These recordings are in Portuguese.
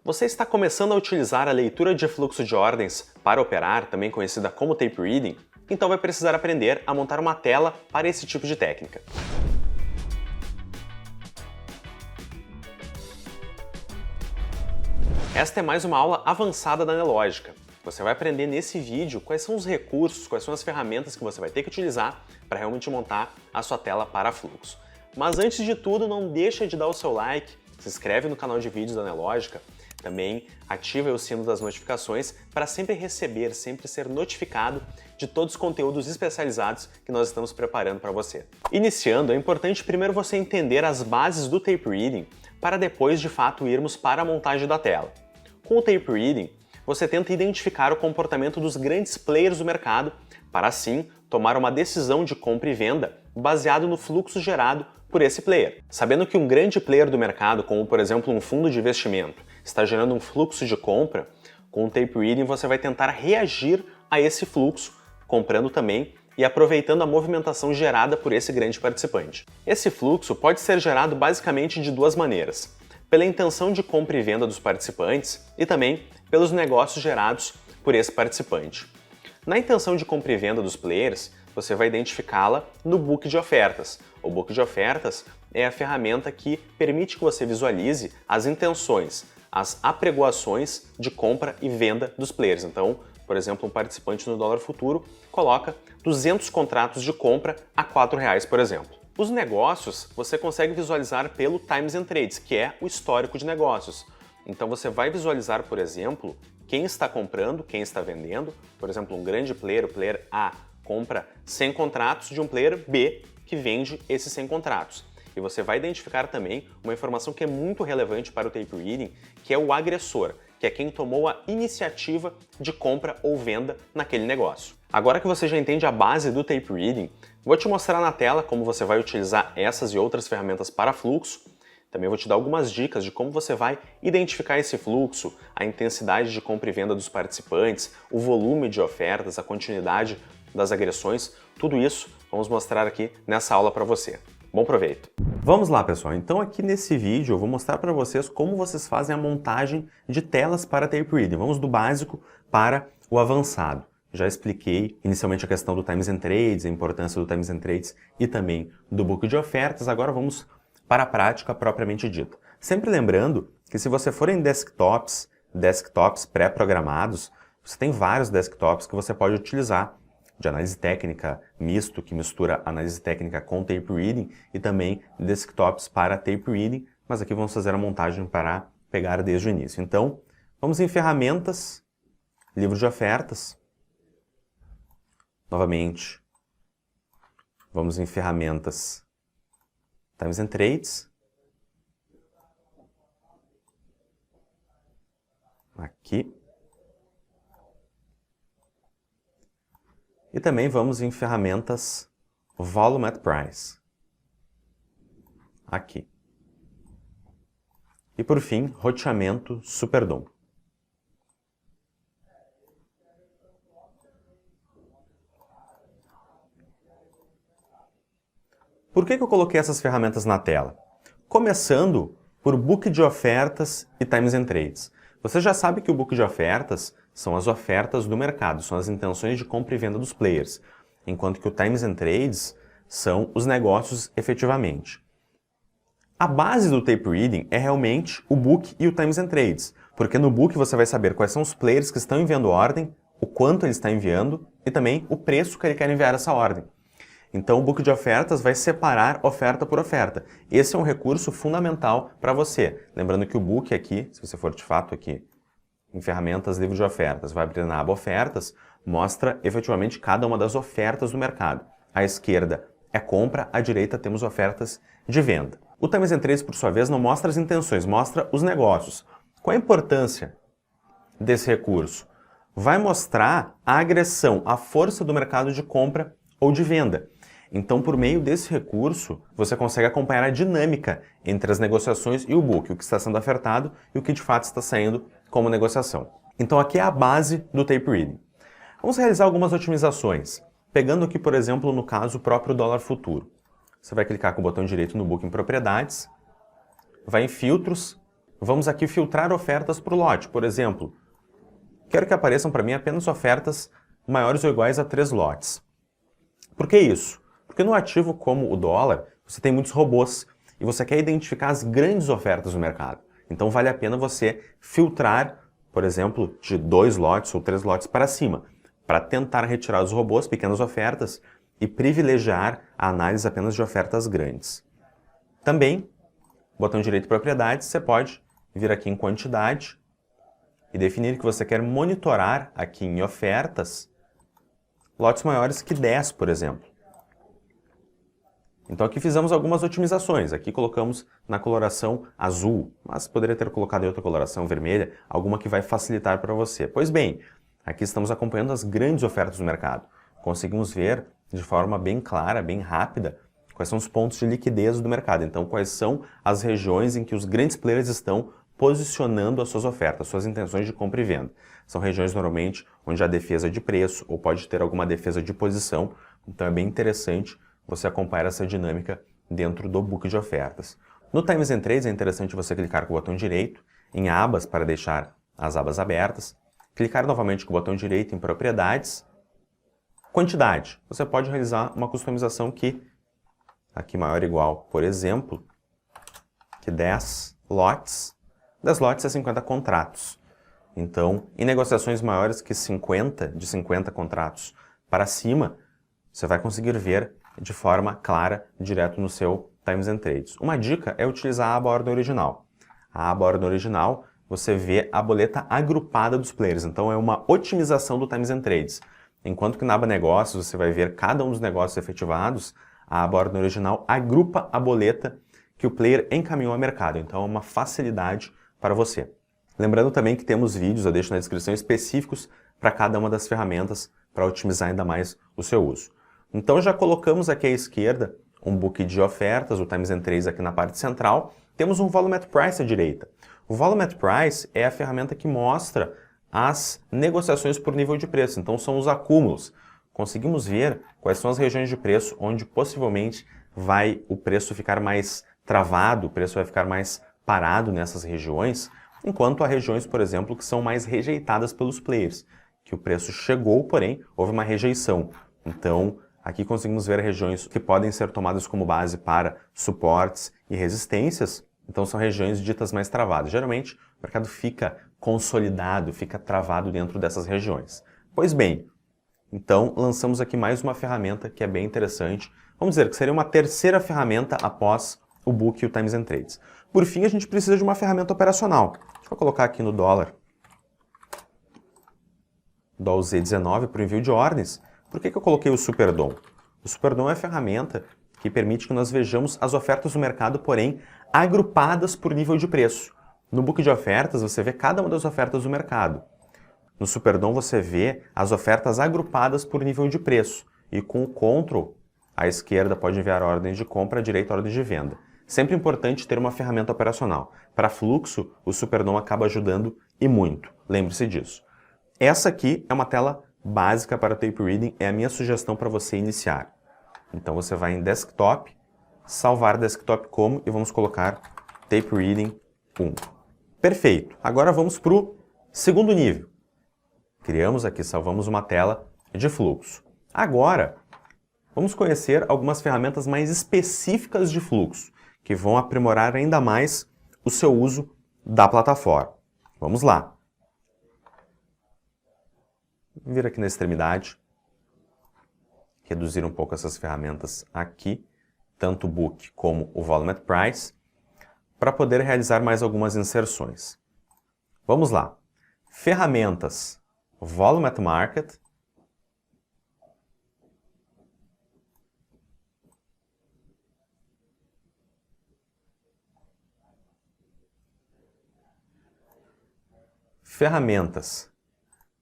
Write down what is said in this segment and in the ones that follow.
Você está começando a utilizar a leitura de fluxo de ordens para operar, também conhecida como tape reading? Então vai precisar aprender a montar uma tela para esse tipo de técnica. Esta é mais uma aula avançada da Nelogica. Você vai aprender nesse vídeo quais são os recursos, quais são as ferramentas que você vai ter que utilizar para realmente montar a sua tela para fluxo. Mas antes de tudo, não deixa de dar o seu like, se inscreve no canal de vídeos da Nelogica, também ativa o sino das notificações para sempre receber, sempre ser notificado de todos os conteúdos especializados que nós estamos preparando para você. Iniciando, é importante primeiro você entender as bases do tape reading para depois, de fato, irmos para a montagem da tela. Com o tape reading, você tenta identificar o comportamento dos grandes players do mercado para, assim, tomar uma decisão de compra e venda baseado no fluxo gerado por esse player. Sabendo que um grande player do mercado, como por exemplo um fundo de investimento, está gerando um fluxo de compra, com o tape reading você vai tentar reagir a esse fluxo, comprando também e aproveitando a movimentação gerada por esse grande participante. Esse fluxo pode ser gerado basicamente de duas maneiras: pela intenção de compra e venda dos participantes e também pelos negócios gerados por esse participante. Na intenção de compra e venda dos players, você vai identificá-la no book de ofertas. O book de ofertas é a ferramenta que permite que você visualize as intenções, as apregoações de compra e venda dos players. Então, por exemplo, um participante no dólar futuro coloca 200 contratos de compra a R$4, por exemplo. Os negócios você consegue visualizar pelo Times and Trades, que é o histórico de negócios. Então você vai visualizar, por exemplo, quem está comprando, quem está vendendo. Por exemplo, um grande player, o player A, compra 100 contratos de um player B que vende esses 100 contratos. E você vai identificar também uma informação que é muito relevante para o tape reading, que é o agressor, que é quem tomou a iniciativa de compra ou venda naquele negócio. Agora que você já entende a base do tape reading, vou te mostrar na tela como você vai utilizar essas e outras ferramentas para fluxo. Também vou te dar algumas dicas de como você vai identificar esse fluxo, a intensidade de compra e venda dos participantes, o volume de ofertas, a continuidade das agressões, tudo isso vamos mostrar aqui nessa aula para você. Bom proveito! Vamos lá, pessoal. Então aqui nesse vídeo eu vou mostrar para vocês como vocês fazem a montagem de telas para tape reading. Vamos do básico para o avançado. Já expliquei inicialmente a questão do Times and Trades, a importância do Times and Trades e também do book de ofertas. Agora vamos para a prática propriamente dita. Sempre lembrando que se você for em desktops pré-programados, você tem vários desktops que você pode utilizar de análise técnica misto, que mistura análise técnica com tape reading, e também desktops para tape reading, mas aqui vamos fazer a montagem para pegar desde o início. Então, vamos em ferramentas, livro de ofertas, novamente, vamos em ferramentas Times and Trades, aqui, e também vamos em ferramentas Volume at Price, aqui. E por fim, roteamento Superdom. Por que eu coloquei essas ferramentas na tela? Começando por book de ofertas e Times and Trades. Você já sabe que o book de ofertas são as ofertas do mercado, são as intenções de compra e venda dos players, enquanto que o Times and Trades são os negócios efetivamente. A base do tape reading é realmente o book e o Times and Trades, porque no book você vai saber quais são os players que estão enviando ordem, o quanto ele está enviando e também o preço que ele quer enviar essa ordem. Então o book de ofertas vai separar oferta por oferta. Esse é um recurso fundamental para você. Lembrando que o book aqui, se você for de fato aqui em ferramentas, livro de ofertas, vai abrir na aba ofertas, mostra efetivamente cada uma das ofertas do mercado. À esquerda é compra, à direita temos ofertas de venda. O Times and Trades, por sua vez, não mostra as intenções, mostra os negócios. Qual a importância desse recurso? Vai mostrar a agressão, a força do mercado de compra ou de venda. Então, por meio desse recurso, você consegue acompanhar a dinâmica entre as negociações e o book, o que está sendo ofertado e o que de fato está saindo como negociação. Então, aqui é a base do tape reading. Vamos realizar algumas otimizações. Pegando aqui, por exemplo, no caso o próprio dólar futuro. Você vai clicar com o botão direito no book em propriedades, vai em filtros, vamos aqui filtrar ofertas por lote. Por exemplo, quero que apareçam para mim apenas ofertas maiores ou iguais a 3 lotes. Por que isso? Porque no ativo como o dólar, você tem muitos robôs e você quer identificar as grandes ofertas no mercado. Então vale a pena você filtrar, por exemplo, de 2 lotes ou 3 lotes para cima, para tentar retirar os robôs, pequenas ofertas, e privilegiar a análise apenas de ofertas grandes. Também, botão direito propriedades, você pode vir aqui em quantidade e definir que você quer monitorar aqui em ofertas lotes maiores que 10, por exemplo. Então aqui fizemos algumas otimizações. Aqui colocamos na coloração azul, mas poderia ter colocado em outra coloração vermelha, alguma que vai facilitar para você. Pois bem, aqui estamos acompanhando as grandes ofertas do mercado. Conseguimos ver de forma bem clara, bem rápida, quais são os pontos de liquidez do mercado. Então, quais são as regiões em que os grandes players estão posicionando as suas ofertas, suas intenções de compra e venda. São regiões normalmente onde há defesa de preço ou pode ter alguma defesa de posição. Então é bem interessante você acompanhar essa dinâmica dentro do book de ofertas. No Times and Trades é interessante você clicar com o botão direito em abas para deixar as abas abertas, clicar novamente com o botão direito em propriedades, quantidade. Você pode realizar uma customização que, aqui maior ou igual, por exemplo, que 10 lotes. 10 lotes é 50 contratos. Então, em negociações maiores que 50, de 50 contratos para cima, você vai conseguir ver de forma clara, direto no seu Times and Trades. Uma dica é utilizar a aba ordem original. A aba ordem original, você vê a boleta agrupada dos players. Então, é uma otimização do Times and Trades. Enquanto que na aba negócios, você vai ver cada um dos negócios efetivados, a aba ordem original agrupa a boleta que o player encaminhou ao mercado. Então, é uma facilidade para você. Lembrando também que temos vídeos, eu deixo na descrição, específicos para cada uma das ferramentas para otimizar ainda mais o seu uso. Então já colocamos aqui à esquerda um book de ofertas, o Times and Trades aqui na parte central. Temos um Volume at Price à direita. O Volume at Price é a ferramenta que mostra as negociações por nível de preço, então são os acúmulos. Conseguimos ver quais são as regiões de preço onde possivelmente vai o preço ficar mais travado, o preço vai ficar mais parado nessas regiões, enquanto há regiões, por exemplo, que são mais rejeitadas pelos players, que o preço chegou, porém houve uma rejeição. Então, aqui conseguimos ver regiões que podem ser tomadas como base para suportes e resistências, então são regiões ditas mais travadas. Geralmente, o mercado fica consolidado, fica travado dentro dessas regiões. Pois bem, então lançamos aqui mais uma ferramenta que é bem interessante. Vamos dizer que seria uma terceira ferramenta após o book e o Times and Trades. Por fim, a gente precisa de uma ferramenta operacional. Deixa eu colocar aqui no dólar Z19 para o envio de ordens. Por que eu coloquei o SuperDOM? O SuperDOM é a ferramenta que permite que nós vejamos as ofertas do mercado, porém, agrupadas por nível de preço. No book de ofertas, você vê cada uma das ofertas do mercado. No SuperDOM, você vê as ofertas agrupadas por nível de preço. E com o Ctrl, à esquerda pode enviar ordens de compra, à direita ordens de venda. Sempre importante ter uma ferramenta operacional. Para fluxo, o SuperDOM acaba ajudando e muito. Lembre-se disso. Essa aqui é uma tela básica para Tape Reading, é a minha sugestão para você iniciar. Então você vai em Desktop, salvar Desktop como e vamos colocar Tape Reading 1. Perfeito. Agora vamos para o segundo nível. Criamos aqui, salvamos uma tela de fluxo. Agora, vamos conhecer algumas ferramentas mais específicas de fluxo, que vão aprimorar ainda mais o seu uso da plataforma. Vamos lá. Vir aqui na extremidade, reduzir um pouco essas ferramentas aqui, tanto o Book como o Volume at Price, para poder realizar mais algumas inserções. Vamos lá. Ferramentas Volume at Market, ferramentas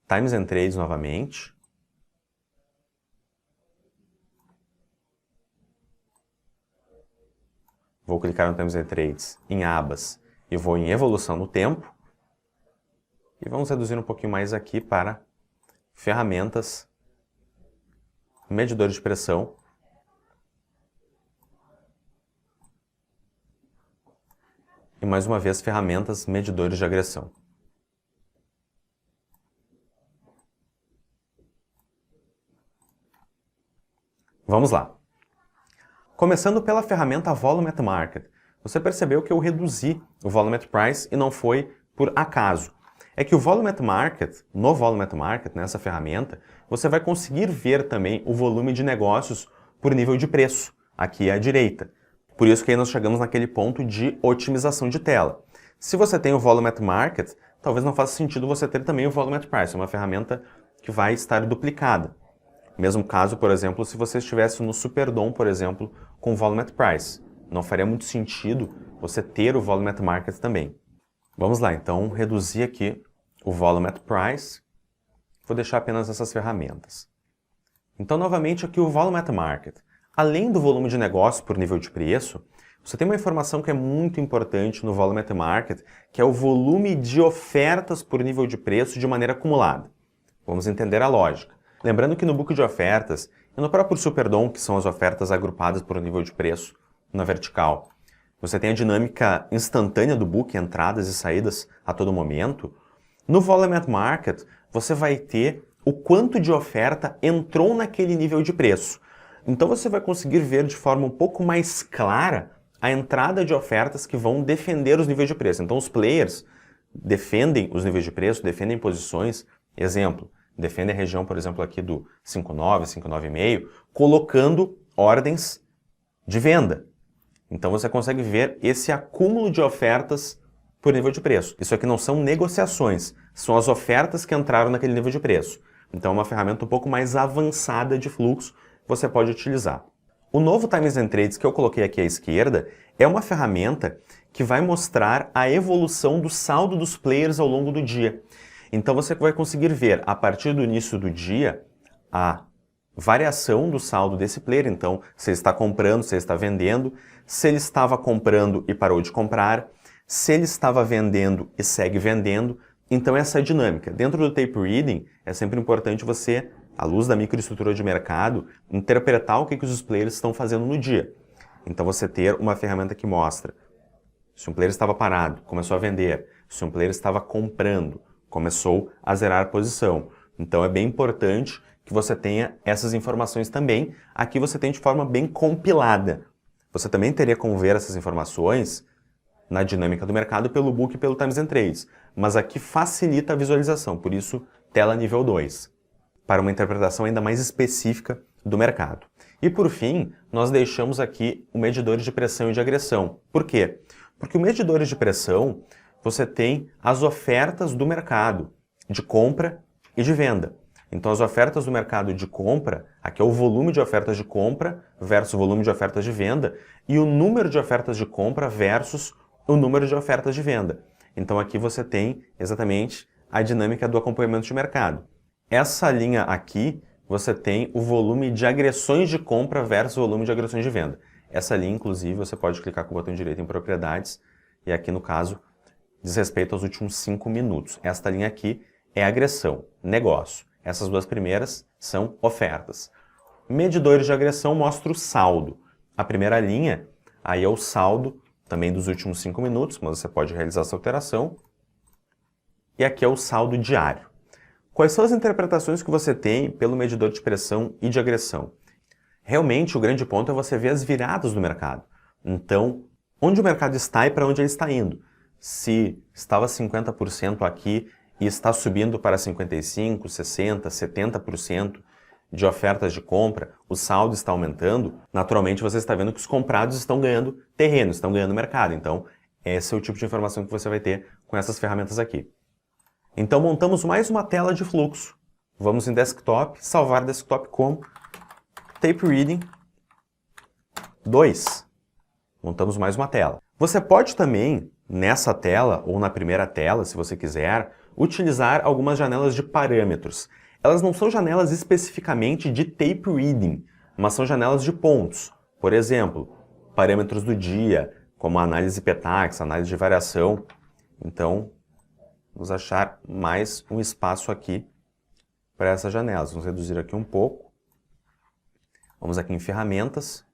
Times and Trades novamente, vou clicar no Times and Trades em abas e vou em evolução no tempo, e vamos reduzir um pouquinho mais aqui para ferramentas medidores de pressão, e mais uma vez ferramentas, medidores de agressão. Vamos lá. Começando pela ferramenta Volume at Market, você percebeu que eu reduzi o Volume at Price e não foi por acaso. É que o Volume at Market, no Volume at Market, nessa ferramenta, você vai conseguir ver também o volume de negócios por nível de preço, aqui à direita. Por isso que aí nós chegamos naquele ponto de otimização de tela. Se você tem o Volume at Market, talvez não faça sentido você ter também o Volume at Price, é uma ferramenta que vai estar duplicada. Mesmo caso, por exemplo, se você estivesse no Superdom, por exemplo, com o Volume at Price. Não faria muito sentido você ter o Volume at Market também. Vamos lá, então, reduzir aqui o Volume at Price. Vou deixar apenas essas ferramentas. Então, novamente, aqui o Volume at Market. Além do volume de negócio por nível de preço, você tem uma informação que é muito importante no Volume at Market, que é o volume de ofertas por nível de preço de maneira acumulada. Vamos entender a lógica. Lembrando que no book de ofertas e no próprio Superdom, que são as ofertas agrupadas por nível de preço na vertical, você tem a dinâmica instantânea do book, entradas e saídas a todo momento. No Volume at Market, você vai ter o quanto de oferta entrou naquele nível de preço. Então você vai conseguir ver de forma um pouco mais clara a entrada de ofertas que vão defender os níveis de preço. Então os players defendem os níveis de preço, defendem posições. Exemplo, defende a região, por exemplo, aqui do 5,9, 5,9,5, colocando ordens de venda. Então você consegue ver esse acúmulo de ofertas por nível de preço. Isso aqui não são negociações, são as ofertas que entraram naquele nível de preço. Então é uma ferramenta um pouco mais avançada de fluxo que você pode utilizar. O novo Times and Trades que eu coloquei aqui à esquerda é uma ferramenta que vai mostrar a evolução do saldo dos players ao longo do dia. Então você vai conseguir ver, a partir do início do dia, a variação do saldo desse player. Então, se ele está comprando, se ele está vendendo, se ele estava comprando e parou de comprar, se ele estava vendendo e segue vendendo. Então, essa é a dinâmica. Dentro do tape reading, é sempre importante você, à luz da microestrutura de mercado, interpretar o que os players estão fazendo no dia. Então, você ter uma ferramenta que mostra se um player estava parado, começou a vender, se um player estava comprando, começou a zerar a posição. Então é bem importante que você tenha essas informações também. Aqui você tem de forma bem compilada. Você também teria como ver essas informações na dinâmica do mercado pelo book e pelo Times and Trades. Mas aqui facilita a visualização, por isso tela nível 2, para uma interpretação ainda mais específica do mercado. E por fim, nós deixamos aqui o medidor de pressão e de agressão. Por quê? Porque o medidor de pressão, você tem as ofertas do mercado de compra e de venda. Então as ofertas do mercado de compra, aqui é o volume de ofertas de compra versus o volume de ofertas de venda e o número de ofertas de compra versus o número de ofertas de venda. Então aqui você tem exatamente a dinâmica do acompanhamento de mercado. Essa linha aqui, você tem o volume de agressões de compra versus o volume de agressões de venda. Essa linha, inclusive, você pode clicar com o botão direito em propriedades e aqui no caso diz respeito aos últimos 5 minutos. Esta linha aqui é agressão, negócio. Essas duas primeiras são ofertas. Medidores de agressão mostram o saldo. A primeira linha, aí é o saldo também dos últimos 5 minutos, mas você pode realizar essa alteração. E aqui é o saldo diário. Quais são as interpretações que você tem pelo medidor de pressão e de agressão? Realmente, o grande ponto é você ver as viradas do mercado. Então, onde o mercado está e para onde ele está indo. Se estava 50% aqui e está subindo para 55%, 60%, 70% de ofertas de compra, o saldo está aumentando, naturalmente você está vendo que os comprados estão ganhando terreno, estão ganhando mercado. Então, esse é o tipo de informação que você vai ter com essas ferramentas aqui. Então, montamos mais uma tela de fluxo. Vamos em Desktop, salvar Desktop como Tape Reading 2. Montamos mais uma tela. Você pode também, nessa tela ou na primeira tela, se você quiser, utilizar algumas janelas de parâmetros. Elas não são janelas especificamente de Tape Reading, mas são janelas de pontos. Por exemplo, parâmetros do dia, como a análise PTAX, análise de variação. Então, vamos achar mais um espaço aqui para essas janelas. Vamos reduzir aqui um pouco. Vamos aqui em ferramentas.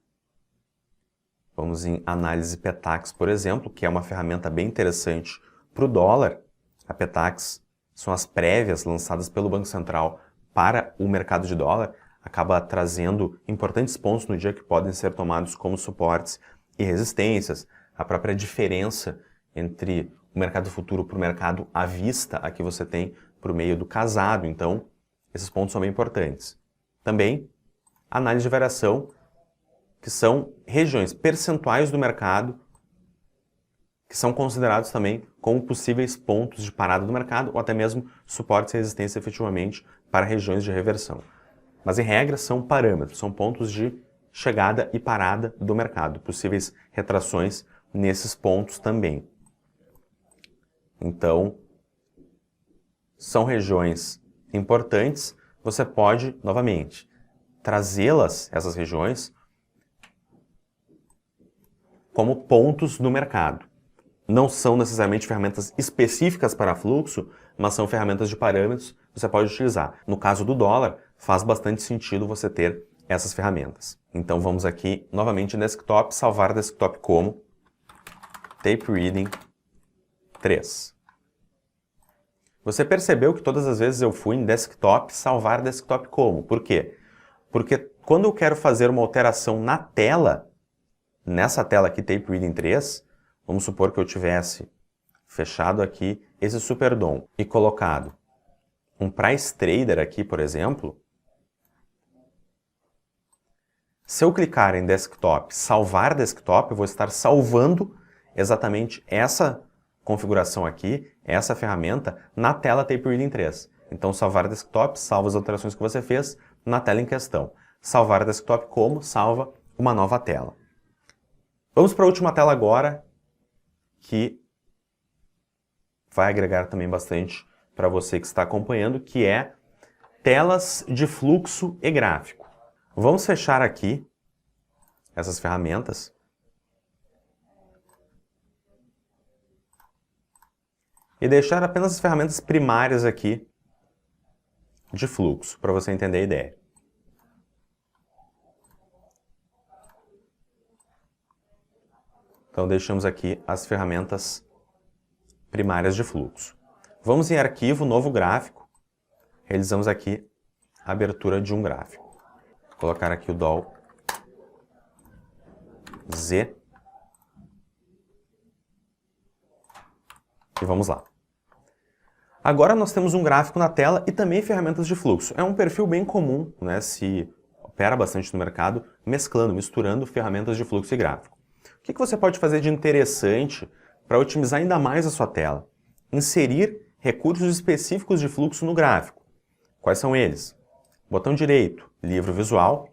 Vamos em análise Petax, por exemplo, que é uma ferramenta bem interessante para o dólar. A Petax são as prévias lançadas pelo Banco Central para o mercado de dólar, acaba trazendo importantes pontos no dia que podem ser tomados como suportes e resistências, a própria diferença entre o mercado futuro para o mercado à vista, aqui você tem por meio do casado, então esses pontos são bem importantes. Também, análise de variação, que são regiões percentuais do mercado, que são considerados também como possíveis pontos de parada do mercado, ou até mesmo suportes e resistência efetivamente para regiões de reversão. Mas em regra são parâmetros, são pontos de chegada e parada do mercado, possíveis retrações nesses pontos também. Então, são regiões importantes, você pode, novamente, trazê-las, essas regiões, como pontos no mercado. Não são necessariamente ferramentas específicas para fluxo, mas são ferramentas de parâmetros que você pode utilizar. No caso do dólar, faz bastante sentido você ter essas ferramentas. Então vamos aqui, novamente em desktop, salvar desktop como Tape Reading 3. Você percebeu que todas as vezes eu fui em desktop, salvar desktop como? Por quê? Porque quando eu quero fazer uma alteração na tela, nessa tela aqui, Tape Reading 3, vamos supor que eu tivesse fechado aqui esse SuperDOM e colocado um Price Trader aqui, por exemplo. Se eu clicar em Desktop, salvar Desktop, eu vou estar salvando exatamente essa configuração aqui, essa ferramenta, na tela Tape Reading 3. Então, salvar Desktop, salva as alterações que você fez na tela em questão. Salvar Desktop como? Salva uma nova tela. Vamos para a última tela agora, que vai agregar também bastante para você que está acompanhando, que é telas de fluxo e gráfico. Vamos fechar aqui essas ferramentas. E deixar apenas as ferramentas primárias aqui de fluxo, para você entender a ideia. Então deixamos aqui as ferramentas primárias de fluxo. Vamos em arquivo, novo gráfico. Realizamos aqui a abertura de um gráfico. Vou colocar aqui o DOL Z. E vamos lá. Agora nós temos um gráfico na tela e também ferramentas de fluxo. É um perfil bem comum, né, se opera bastante no mercado, mesclando, misturando ferramentas de fluxo e gráfico. O que você pode fazer de interessante para otimizar ainda mais a sua tela? Inserir recursos específicos de fluxo no gráfico. Quais são eles? Botão direito, livro visual.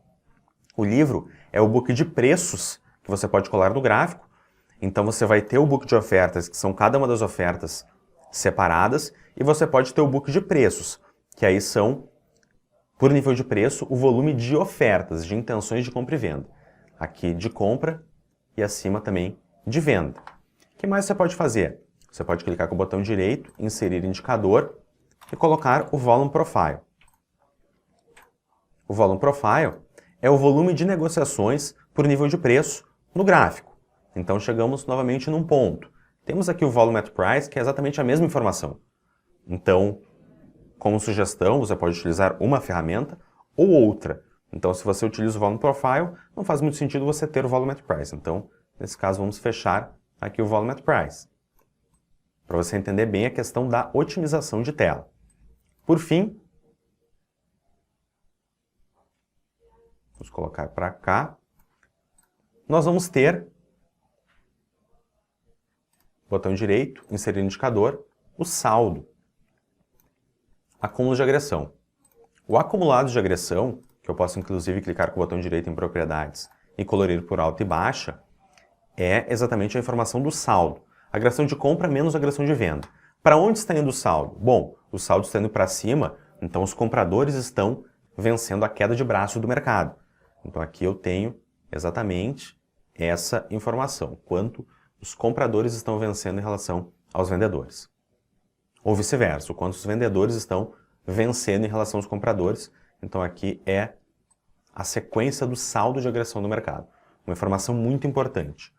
O livro é o book de preços que você pode colar no gráfico. Então você vai ter o book de ofertas, que são cada uma das ofertas separadas, e você pode ter o book de preços, que aí são, por nível de preço, o volume de ofertas, de intenções de compra e venda. Aqui de compra e acima também de venda. O que mais você pode fazer? Você pode clicar com o botão direito, inserir indicador e colocar o Volume Profile. O Volume Profile é o volume de negociações por nível de preço no gráfico. Então chegamos novamente num ponto. Temos aqui o Volume at Price, que é exatamente a mesma informação. Então, como sugestão, você pode utilizar uma ferramenta ou outra. Então, se você utiliza o Volume Profile, não faz muito sentido você ter o Volume at Price. Então, nesse caso, vamos fechar aqui o Volume at Price, para você entender bem a questão da otimização de tela. Por fim, vamos colocar para cá, nós vamos ter, botão direito, inserir indicador, o saldo. Acúmulo de agressão. O acumulado de agressão, que eu posso inclusive clicar com o botão direito em propriedades e colorir por alta e baixa, é exatamente a informação do saldo. Agressão de compra menos agressão de venda. Para onde está indo o saldo? Bom, o saldo está indo para cima, então os compradores estão vencendo a queda de braço do mercado. Então aqui eu tenho exatamente essa informação, quanto os compradores estão vencendo em relação aos vendedores. Ou vice-versa, o quanto os vendedores estão vencendo em relação aos compradores. Então aqui é a sequência do saldo de agressão do mercado. uma informação muito importante.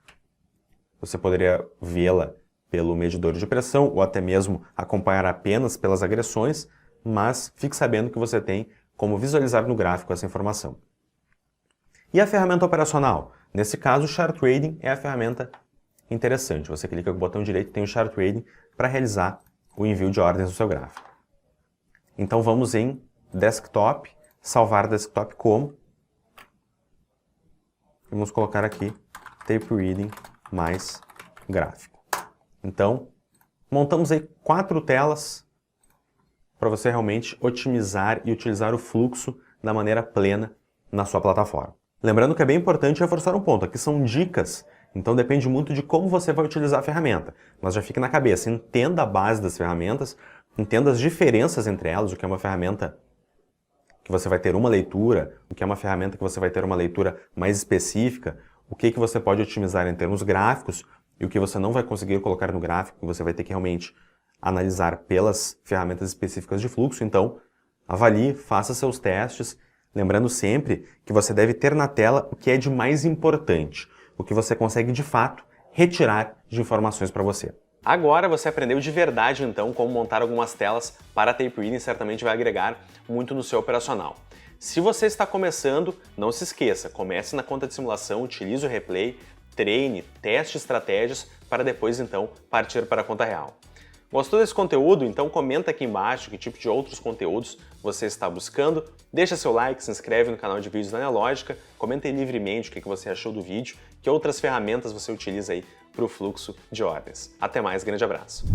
Você poderia vê-la pelo medidor de pressão ou até mesmo acompanhar apenas pelas agressões, mas fique sabendo que você tem como visualizar no gráfico essa informação. E a ferramenta operacional? Nesse caso, o Chart Trading é a ferramenta interessante. Você clica com o botão direito e tem o Chart Trading para realizar o envio de ordens no seu gráfico. Então vamos em Desktop, salvar Desktop como. E vamos colocar aqui Tape Reading mais gráfico. Então, montamos aí 4 telas para você realmente otimizar e utilizar o fluxo da maneira plena na sua plataforma. Lembrando que é bem importante reforçar um ponto, aqui são dicas, então depende muito de como você vai utilizar a ferramenta. Mas já fique na cabeça, entenda a base das ferramentas, entenda as diferenças entre elas, o que é uma ferramenta que você vai ter uma leitura, o que é uma ferramenta que você vai ter uma leitura mais específica, o que você pode otimizar em termos gráficos e o que você não vai conseguir colocar no gráfico, que você vai ter que realmente analisar pelas ferramentas específicas de fluxo. Então, avalie, faça seus testes, lembrando sempre que você deve ter na tela o que é de mais importante, o que você consegue de fato retirar de informações para você. Agora você aprendeu de verdade então como montar algumas telas para Tape Reading, certamente vai agregar muito no seu operacional. Se você está começando, não se esqueça, comece na conta de simulação, utilize o replay, treine, teste estratégias para depois então partir para a conta real. Gostou desse conteúdo? Então comenta aqui embaixo que tipo de outros conteúdos você está buscando, deixa seu like, se inscreve no canal de vídeos da Neológica, comenta aí livremente o que você achou do vídeo, que outras ferramentas você utiliza aí para o fluxo de ordens. Até mais, grande abraço!